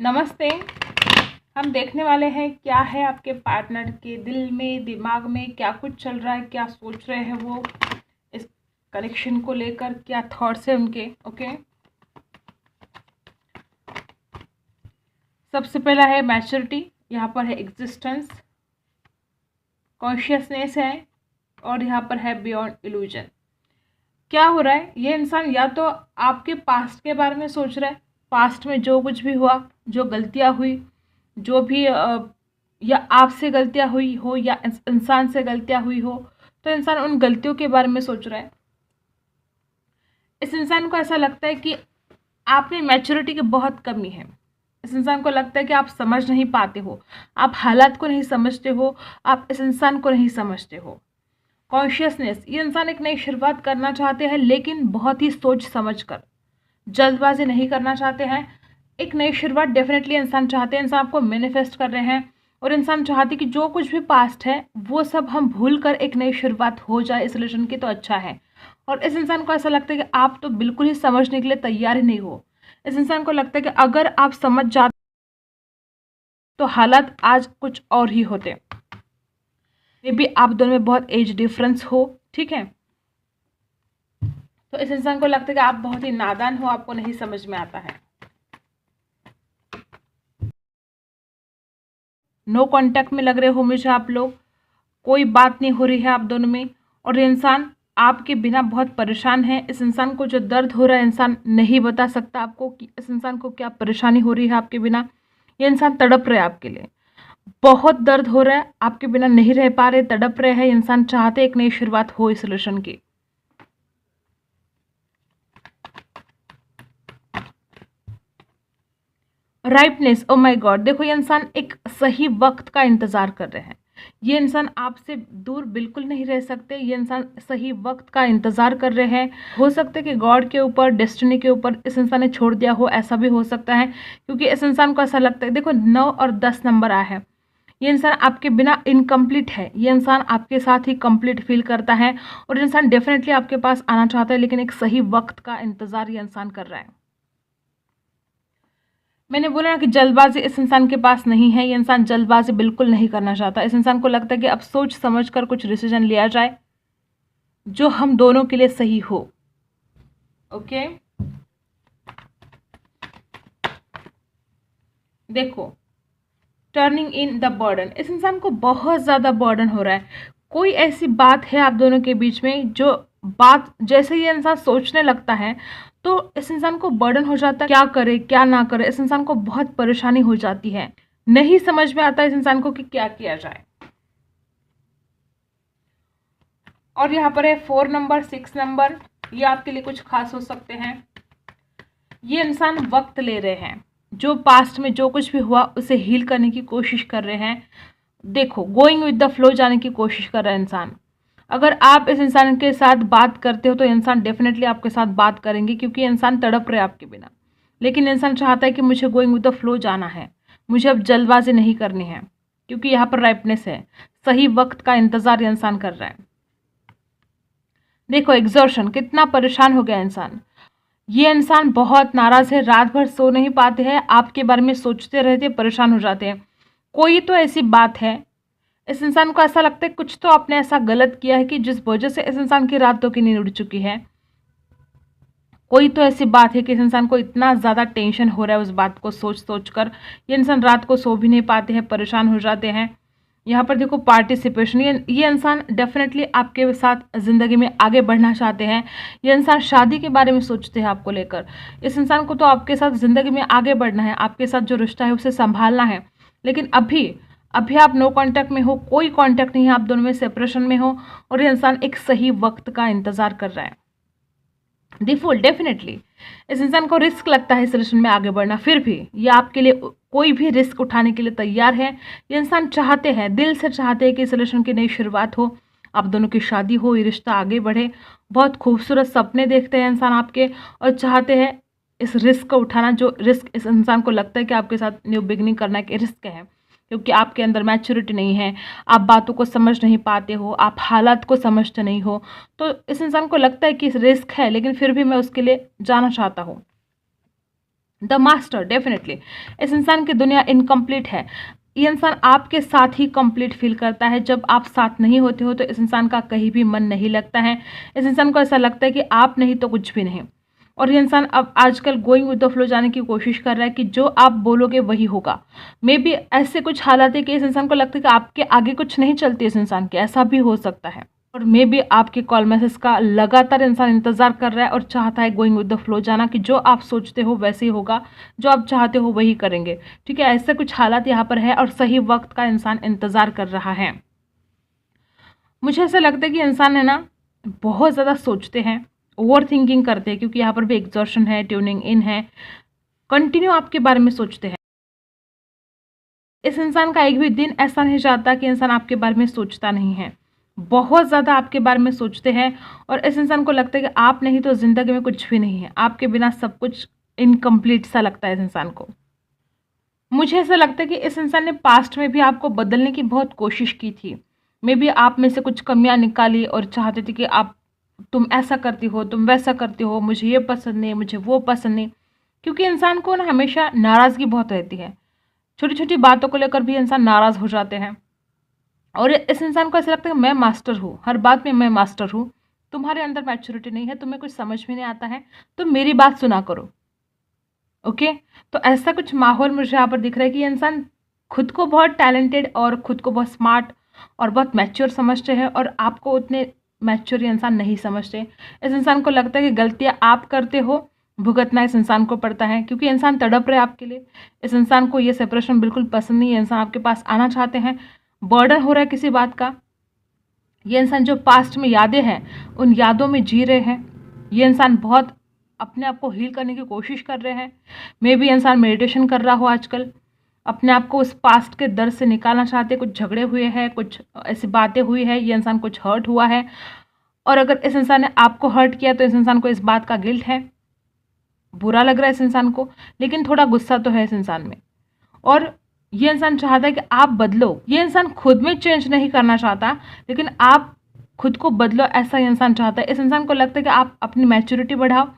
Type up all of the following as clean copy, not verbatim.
नमस्ते। हम देखने वाले हैं क्या है आपके पार्टनर के दिल में, दिमाग में क्या कुछ चल रहा है, क्या सोच रहे हैं वो इस कनेक्शन को लेकर, क्या थॉट्स है उनके। ओके, सबसे पहला है मैच्योरिटी, यहाँ पर है एग्जिस्टेंस, कॉन्शियसनेस है, और यहाँ पर है बियॉन्ड इल्यूजन। क्या हो रहा है, ये इंसान या तो आपके पास्ट के बारे में सोच रहा है, पास्ट में जो कुछ भी हुआ, जो गलतियाँ हुई, जो भी या आपसे गलतियाँ हुई हो या इंसान से गलतियाँ हुई हो, तो इंसान उन गलतियों के बारे में सोच रहा है। इस इंसान को ऐसा लगता है कि आप में मैच्योरिटी की बहुत कमी है। इस इंसान को लगता है कि आप समझ नहीं पाते हो, आप हालात को नहीं समझते हो, आप इस इंसान को नहीं समझते हो। कॉन्शियसनेस, ये इंसान एक नई शुरुआत करना चाहते हैं लेकिन बहुत ही सोच समझ कर, जल्दबाजी नहीं करना चाहते हैं। एक नई शुरुआत डेफिनेटली इंसान चाहते हैं, इंसान आपको मैनिफेस्ट कर रहे हैं और इंसान चाहते कि जो कुछ भी पास्ट है वो सब हम भूल कर एक नई शुरुआत हो जाए इस रिलेशन की, तो अच्छा है। और इस इंसान को ऐसा लगता है कि आप तो बिल्कुल ही समझने के लिए तैयार ही नहीं हो। इस इंसान को लगता है कि अगर आप समझ जाते तो हालात आज कुछ और ही होते। मे बी आप दोनों में बहुत एज डिफरेंस हो, ठीक है। तो इस इंसान को लगता है कि आप बहुत ही नादान हो, आपको नहीं समझ में आता है। नो कांटेक्ट में लग रहे हो मुझे आप लोग, कोई बात नहीं हो रही है आप दोनों में, और ये इंसान आपके बिना बहुत परेशान है। इस इंसान को जो दर्द हो रहा है इंसान नहीं बता सकता आपको कि इस इंसान को क्या परेशानी हो रही है आपके बिना। ये इंसान तड़प रहे हैं आपके लिए, बहुत दर्द हो रहा है, आपके बिना नहीं रह पा रहे, तड़प रहे हैं। इंसान चाहते एक नई शुरुआत हो इस रिलेशन की। राइपनेस, ओ माय गॉड, देखो ये इंसान एक सही वक्त का इंतजार कर रहे हैं। ये इंसान आपसे दूर बिल्कुल नहीं रह सकते, ये इंसान सही वक्त का इंतजार कर रहे हैं। हो सकता है कि गॉड के ऊपर, डेस्टिनी के ऊपर इस इंसान ने छोड़ दिया हो, ऐसा भी हो सकता है, क्योंकि इस इंसान को ऐसा लगता है, देखो 9 और 10 नंबर आया है, ये इंसान आपके बिना इनकम्प्लीट है, ये इंसान आपके साथ ही कंप्लीट फील करता है, और इंसान डेफिनेटली आपके पास आना चाहता है, लेकिन एक सही वक्त का इंतजार ये इंसान कर रहा है। मैंने बोला ना कि जल्दबाजी इस इंसान के पास नहीं है, ये इंसान जल्दबाजी बिल्कुल नहीं करना चाहता। इस इंसान को लगता है कि अब सोच समझ कर कुछ डिसीजन लिया जाए जो हम दोनों के लिए सही हो। ओके, देखो, टर्निंग इन द बर्डन, इस इंसान को बहुत ज़्यादा बर्डन हो रहा है। कोई ऐसी बात है आप दोनों के बीच में जो बात जैसे ये इंसान सोचने लगता है तो इस इंसान को बर्डन हो जाता है, क्या करे क्या ना करे। इस इंसान को बहुत परेशानी हो जाती है, नहीं समझ में आता इस इंसान को कि क्या किया जाए। और यहाँ पर है 4 नंबर, 6 नंबर, ये आपके लिए कुछ खास हो सकते हैं। ये इंसान वक्त ले रहे हैं, जो पास्ट में जो कुछ भी हुआ उसे हील करने की कोशिश कर रहे हैं। देखो, गोइंग विद द फ्लो जाने की कोशिश कर रहा है इंसान। अगर आप इस इंसान के साथ बात करते हो तो इंसान डेफिनेटली आपके साथ बात करेंगे, क्योंकि इंसान तड़प रहे आपके बिना। लेकिन इंसान चाहता है कि मुझे गोइंग विद द फ्लो जाना है, मुझे अब जल्दबाजी नहीं करनी है, क्योंकि यहाँ पर राइपनेस है, सही वक्त का इंतजार ये इंसान कर रहा है। देखो एग्जॉर्शन, कितना परेशान हो गया इंसान। ये इंसान बहुत नाराज है, रात भर सो नहीं पाते हैं, आपके बारे में सोचते रहते, परेशान हो जाते हैं। कोई तो ऐसी बात है, इस इंसान को ऐसा लगता है कुछ तो आपने ऐसा गलत किया है कि जिस वजह से इस इंसान की रातों की नींद उड़ चुकी है। कोई तो ऐसी बात है कि इस इंसान को इतना ज़्यादा टेंशन हो रहा है उस बात को सोच सोच कर, ये इंसान रात को सो भी नहीं पाते हैं, परेशान हो जाते हैं। यहाँ पर देखो पार्टिसिपेशन, ये इंसान डेफिनेटली आपके साथ ज़िंदगी में आगे बढ़ना चाहते हैं। ये इंसान शादी के बारे में सोचते हैं आपको लेकर। इस इंसान को तो आपके साथ ज़िंदगी में आगे बढ़ना है, आपके साथ जो रिश्ता है उसे संभालना है। लेकिन अभी अभी आप नो कांटेक्ट में हो, कोई कांटेक्ट नहीं है, आप दोनों में सेपरेशन में हो, और ये इंसान एक सही वक्त का इंतज़ार कर रहा है। डिफॉल्ट, डेफिनेटली इस इंसान को रिस्क लगता है इस रिलेशन में आगे बढ़ना, फिर भी ये आपके लिए कोई भी रिस्क उठाने के लिए तैयार है। ये इंसान चाहते हैं, दिल से चाहते हैं कि इस रिलेशन की नई शुरुआत हो, आप दोनों की शादी हो, ये रिश्ता आगे बढ़े। बहुत खूबसूरत सपने देखते हैं इंसान आपके, और चाहते हैं इस रिस्क को उठाना, जो रिस्क इस इंसान को लगता है कि आपके साथ न्यू बिगनिंग करना एक रिस्क है, क्योंकि आपके अंदर मैच्योरिटी नहीं है, आप बातों को समझ नहीं पाते हो, आप हालात को समझते नहीं हो। तो इस इंसान को लगता है कि रिस्क है, लेकिन फिर भी मैं उसके लिए जाना चाहता हूँ। द मास्टर, डेफिनेटली इस इंसान की दुनिया इनकम्प्लीट है। ये इंसान आपके साथ ही कंप्लीट फील करता है। जब आप साथ नहीं होते हो तो इस इंसान का कहीं भी मन नहीं लगता है। इस इंसान को ऐसा लगता है कि आप नहीं तो कुछ भी नहीं। और ये इंसान अब आजकल गोइंग विद द फ्लो जाने की कोशिश कर रहा है कि जो आप बोलोगे वही होगा। मे बी ऐसे कुछ हालात है कि इस इंसान को लगता है कि आपके आगे कुछ नहीं चलती इस इंसान के, ऐसा भी हो सकता है। और मे बी आपके कॉल मैसेज का लगातार इंसान इंतजार कर रहा है और चाहता है गोइंग विद द फ्लो जाना, कि जो आप सोचते हो वैसे ही होगा, जो आप चाहते हो वही करेंगे। ठीक है, ऐसे कुछ हालात यहाँ पर है और सही वक्त का इंसान इंतजार कर रहा है। मुझे ऐसा लगता है कि इंसान है ना बहुत ज़्यादा सोचते हैं, ओवर थिंकिंग करते हैं, क्योंकि यहाँ पर भी एग्जॉर्शन है, ट्यूनिंग इन है, कंटिन्यू आपके बारे में सोचते हैं। इस इंसान का एक भी दिन ऐसा नहीं जाता कि इंसान आपके बारे में सोचता नहीं है। बहुत ज़्यादा आपके बारे में सोचते हैं और इस इंसान को लगता है कि आप नहीं तो ज़िंदगी में कुछ भी नहीं है, आपके बिना सब कुछ इनकम्प्लीट सा लगता है इस इंसान को। मुझे ऐसा लगता है कि इस इंसान ने पास्ट में भी आपको बदलने की बहुत कोशिश की थी। मे बी आप में से कुछ कमियां निकाली और चाहते थे कि आप तुम ऐसा करती हो, तुम वैसा करती हो, मुझे ये पसंद नहीं, मुझे वो पसंद नहीं। क्योंकि इंसान को ना हमेशा नाराज़गी बहुत रहती है, छोटी छोटी बातों को लेकर भी इंसान नाराज़ हो जाते हैं। और इस इंसान को ऐसा लगता है कि मैं मास्टर हूँ, हर बात में मैं मास्टर हूँ, तुम्हारे अंदर मैच्योरिटी नहीं है, तुम्हें कुछ समझ में नहीं आता है, तुम मेरी बात सुना करो। ओके, तो ऐसा कुछ माहौल मुझे यहाँ पर दिख रहा है कि ये इंसान खुद को बहुत टैलेंटेड और खुद को बहुत स्मार्ट और बहुत मैच्योर समझते हैं और आपको उतने मैच्योर इंसान नहीं समझते। इस इंसान को लगता है कि गलतियाँ आप करते हो, भुगतना इस इंसान को पड़ता है, क्योंकि इंसान तड़प रहे आपके लिए। इस इंसान को ये सेपरेशन बिल्कुल पसंद नहीं है, इंसान आपके पास आना चाहते हैं, बर्डन हो रहा है किसी बात का। ये इंसान जो पास्ट में यादें हैं उन यादों में जी रहे हैं। ये इंसान बहुत अपने आप को हील करने की कोशिश कर रहे हैं। मे बी इंसान मेडिटेशन कर रहा हो आजकल, अपने आप को उस पास्ट के दर्द से निकालना चाहते, कुछ झगड़े हुए हैं, कुछ ऐसी बातें हुई है, ये इंसान कुछ हर्ट हुआ है। और अगर इस इंसान ने आपको हर्ट किया तो इस इंसान को इस बात का गिल्ट है, बुरा लग रहा है इस इंसान को, लेकिन थोड़ा गुस्सा तो है इस इंसान में। और ये इंसान चाहता है कि आप बदलो। ये इंसान खुद में चेंज नहीं करना चाहता, लेकिन आप खुद को बदलो, ऐसा ये इंसान चाहता है। इस इंसान को लगता है कि आप अपनी मैच्योरिटी बढ़ाओ,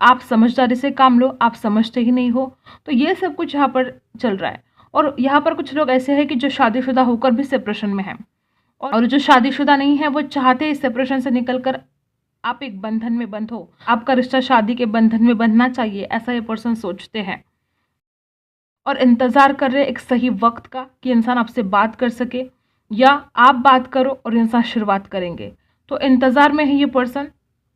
आप समझदारी से काम लो, आप समझते ही नहीं हो। तो ये सब कुछ यहाँ पर चल रहा है। और यहाँ पर कुछ लोग ऐसे हैं कि जो शादीशुदा होकर भी सेपरेशन में हैं, और जो शादीशुदा नहीं है वो चाहते हैं इस सेपरेशन से निकलकर आप एक बंधन में बंधो, आपका रिश्ता शादी के बंधन में बंधना चाहिए, ऐसा ये पर्सन सोचते हैं। और इंतज़ार कर रहे एक सही वक्त का कि इंसान आपसे बात कर सके, या आप बात करो और इंसान शुरुआत करेंगे। तो इंतज़ार में है ये पर्सन।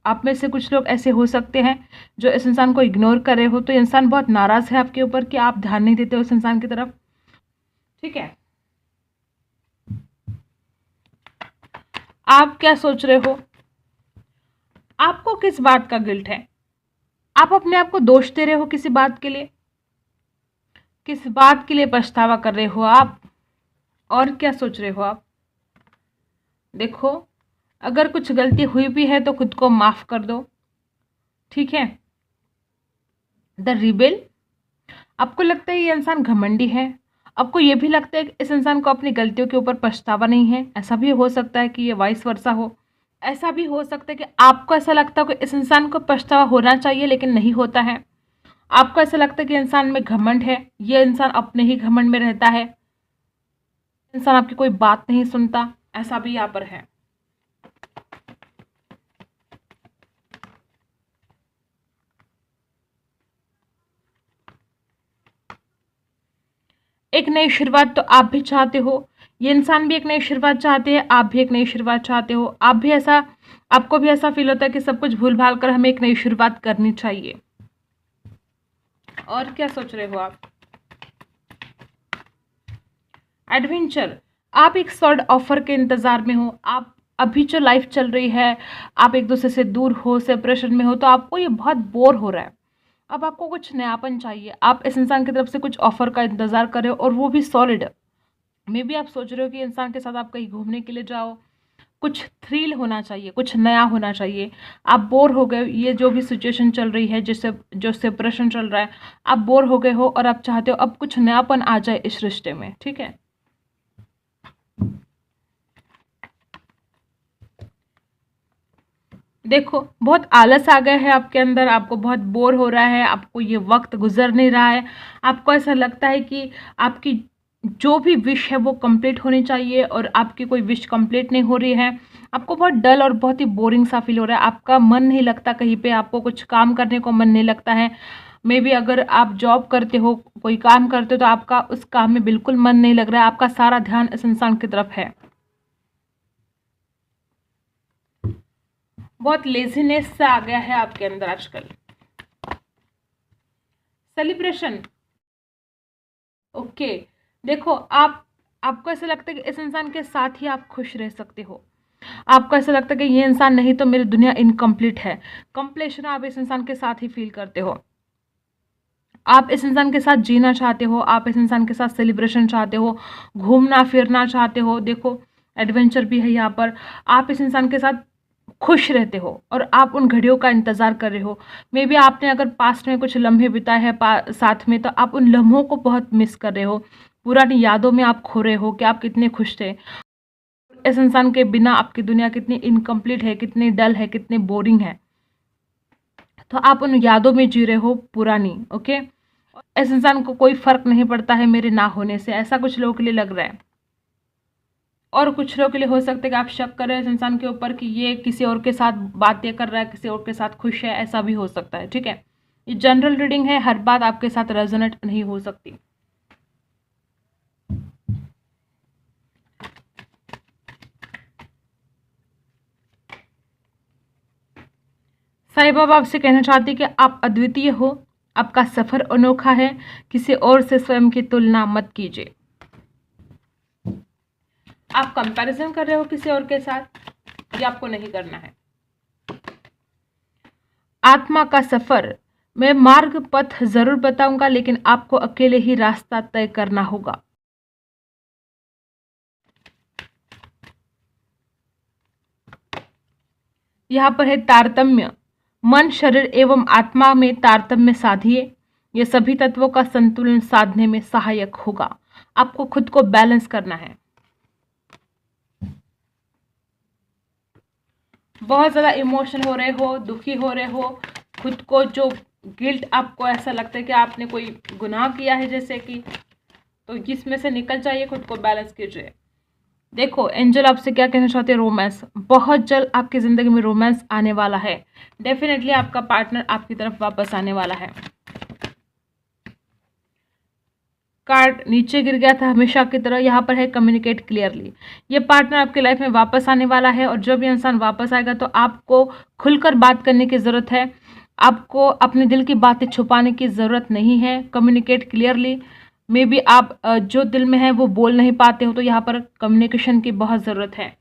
आप में से कुछ लोग ऐसे हो सकते हैं जो इस इंसान को इग्नोर कर रहे हो, तो इंसान बहुत नाराज़ है आपके ऊपर कि आप ध्यान नहीं देते हो उस इंसान की तरफ। ठीक है, आप क्या सोच रहे हो? आपको किस बात का गिल्ट है? आप अपने आप को दोष दे रहे हो किसी बात के लिए? किस बात के लिए पछतावा कर रहे हो आप? और क्या सोच रहे हो आप? देखो, अगर कुछ गलती हुई भी है तो खुद को माफ़ कर दो। ठीक है, द रिबेल। आपको लगता है ये इंसान घमंडी है, आपको ये भी लगता है कि इस इंसान को अपनी गलतियों के ऊपर पछतावा नहीं है। ऐसा भी हो सकता है कि ये वाइस वर्सा हो। ऐसा भी हो सकता है कि आपको ऐसा लगता हो कि इस इंसान को पछतावा होना चाहिए लेकिन नहीं होता है। आपको ऐसा लगता है कि इंसान में घमंड है, ये इंसान अपने ही घमंड में रहता है, इंसान आपकी कोई बात नहीं सुनता, ऐसा भी यहाँ पर है। एक नई शुरुआत तो आप भी चाहते हो, ये इंसान भी एक नई शुरुआत चाहते हैं, आप भी एक नई शुरुआत चाहते हो। आपको भी ऐसा फील होता है कि सब कुछ भूल भाल कर हमें एक नई शुरुआत करनी चाहिए। और क्या सोच रहे हो आप? एडवेंचर। आप एक सॉर्ट ऑफर के इंतजार में हो। आप अभी जो लाइफ चल रही है, आप एक दूसरे से दूर हो, सेपरेशन में हो, तो आपको ये बहुत बोर हो रहा है। अब आपको कुछ नयापन चाहिए। आप इस इंसान की तरफ से कुछ ऑफर का इंतजार कर रहे हो और वो भी सॉलिड। मे बी आप सोच रहे हो कि इंसान के साथ आप कहीं घूमने के लिए जाओ, कुछ थ्रिल होना चाहिए, कुछ नया होना चाहिए। आप बोर हो गए, ये जो भी सिचुएशन चल रही है, जिससे जो सेपरेशन चल रहा है, आप बोर हो गए हो और आप चाहते हो अब कुछ नयापन आ जाए इस रिश्ते में। ठीक है, देखो, बहुत आलस आ गया है आपके अंदर, आपको बहुत बोर हो रहा है, आपको ये वक्त गुजर नहीं रहा है, आपको ऐसा लगता है कि आपकी जो भी विश है वो कंप्लीट होनी चाहिए और आपकी कोई विश कंप्लीट नहीं हो रही है। आपको बहुत डल और बहुत ही बोरिंग सा फील हो रहा है, आपका मन नहीं लगता कहीं पे, आपको कुछ काम करने को मन नहीं लगता है। मे बी अगर आप जॉब करते हो, कोई काम करते हो, तो आपका उस काम में बिल्कुल मन नहीं लग रहा है, आपका सारा ध्यान इस इंसान की तरफ है। बहुत लेजीनेस सा आ गया है आपके अंदर आजकल। Celebration, okay. देखो, आपको ऐसा लगता है कि इस इंसान के साथ ही आप खुश रह सकते हो, आपको ऐसा लगता है कि ये इंसान नहीं तो मेरी दुनिया इनकम्प्लीट है। कंप्लीशन आप इस इंसान के साथ ही फील करते हो, आप इस इंसान के साथ जीना चाहते हो, आप इस इंसान के साथ सेलिब्रेशन चाहते हो, घूमना फिरना चाहते हो। देखो, एडवेंचर भी है यहाँ पर। आप इस इंसान के साथ खुश रहते हो और आप उन घड़ियों का इंतज़ार कर रहे हो। मे बी आपने अगर पास्ट में कुछ लम्हे बिताए हैं साथ में, तो आप उन लम्हों को बहुत मिस कर रहे हो, पुरानी यादों में आप खो रहे हो कि आप कितने खुश थे। इस इंसान के बिना आपकी दुनिया कितनी इनकम्प्लीट है, कितनी डल है, कितनी बोरिंग है। तो आप उन यादों में जी रहे हो पुरानी, ओके। इस इंसान को कोई फर्क नहीं पड़ता है मेरे ना होने से, ऐसा कुछ लोगों के लिए लग रहा है। और कुछ लोगों के लिए हो सकता है कि आप शक कर रहे हैं इस इंसान के ऊपर कि ये किसी और के साथ बातें कर रहा है, किसी और के साथ खुश है, ऐसा भी हो सकता है। ठीक है, ये जनरल रीडिंग है, हर बात आपके साथ रेजोनेट नहीं हो सकती। साईं बाबा आपसे कहना चाहते हैं कि आप अद्वितीय हो, आपका सफर अनोखा है, किसी और से स्वयं की तुलना मत कीजिए। आप कंपैरिजन कर रहे हो किसी और के साथ, ये आपको नहीं करना है। आत्मा का सफर, मैं मार्ग पथ जरूर बताऊंगा, लेकिन आपको अकेले ही रास्ता तय करना होगा। यहाँ पर है तारतम्य, मन शरीर एवं आत्मा में तारतम्य साधिए, ये सभी तत्वों का संतुलन साधने में सहायक होगा। आपको खुद को बैलेंस करना है। बहुत ज़्यादा इमोशन हो रहे हो, दुखी हो रहे हो, खुद को जो गिल्ट, आपको ऐसा लगता है कि आपने कोई गुनाह किया है जैसे कि, तो इसमें से निकल जाइए, खुद को बैलेंस कीजिए। देखो, एंजल आपसे क्या कहना चाहते हैं, रोमांस, बहुत जल्द आपकी ज़िंदगी में रोमांस आने वाला है। डेफिनेटली आपका पार्टनर आपकी तरफ वापस आने वाला है। कार्ड नीचे गिर गया था हमेशा की तरह, यहाँ पर है कम्युनिकेट क्लियरली। ये पार्टनर आपकी लाइफ में वापस आने वाला है, और जब ये इंसान वापस आएगा तो आपको खुलकर बात करने की ज़रूरत है, आपको अपने दिल की बातें छुपाने की ज़रूरत नहीं है। कम्युनिकेट क्लियरली, मे बी आप जो दिल में है वो बोल नहीं पाते हो, तो यहाँ पर कम्युनिकेशन की बहुत ज़रूरत है।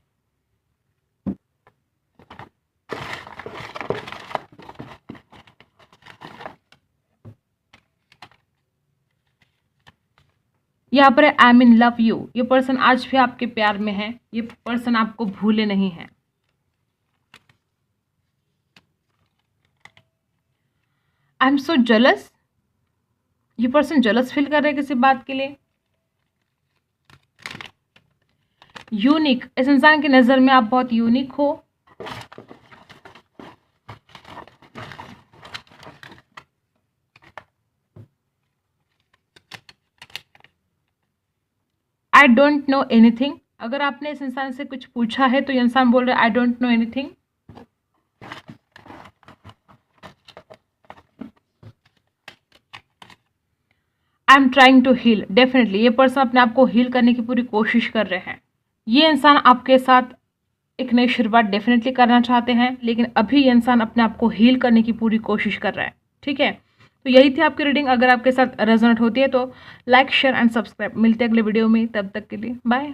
यहाँ पर I am in love you, ये पर्सन आज भी आपके प्यार में है, ये पर्सन आपको भूले नहीं है। आई एम सो जेलस, ये पर्सन जेलस फील कर रहे हैं किसी बात के लिए। यूनिक, इस इंसान की नज़र में आप बहुत यूनिक हो। आई डोंट नो एनीथिंग, अगर आपने इस इंसान से कुछ पूछा है तो ये इंसान बोल रहा है I don't know anything. I am trying to heal, definitely ये पर्सन अपने आप को हील करने की पूरी कोशिश कर रहे हैं। ये इंसान आपके साथ एक नई शुरुआत डेफिनेटली करना चाहते हैं, लेकिन अभी ये इंसान अपने आप को हील करने की पूरी कोशिश कर रहा है। ठीक है, तो यही थी आपकी रीडिंग। अगर आपके साथ रेजोनेट होती है तो लाइक, शेयर एंड सब्सक्राइब। मिलते हैं अगले वीडियो में, तब तक के लिए बाय।